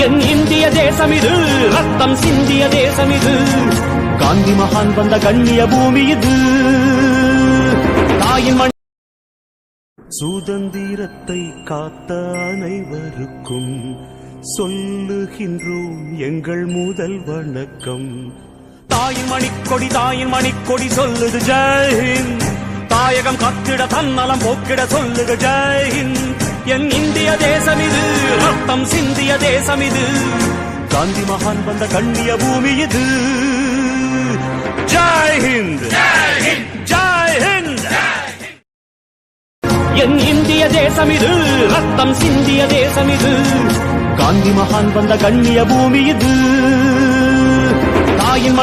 என் இந்திய தேசம் இது, ரத்தம் சிந்திய தேசம் இது, காந்தி மகான் வந்த கண்ணிய பூமி இது. தாயின் மண் சுதந்திரத்தை காத்த அனைவருக்கும் சொல்லுகின்றோம் எங்கள் முதல் வணக்கம். தாயின் மணிக்கொடி சொல்லுது ஜெய்ஹிந்த். தாயகம் காத்திட தன்னலம் போக்கிட சொல்லுக ஜெய்ஹிந்த். என் இந்திய தேசம் இது, ரத்தம் சிந்திய தேசம் இது, காந்தி மகான் வந்த கண்ணிய பூமி இது. ஜெய்ஹிந்த், ஜெய்ஹிந்த். என் இந்திய தேசம் இது, ரத்தம் சிந்திய தேசம் இது, காந்தி மகான் வந்த கண்ணிய பூமி இது. தாயின்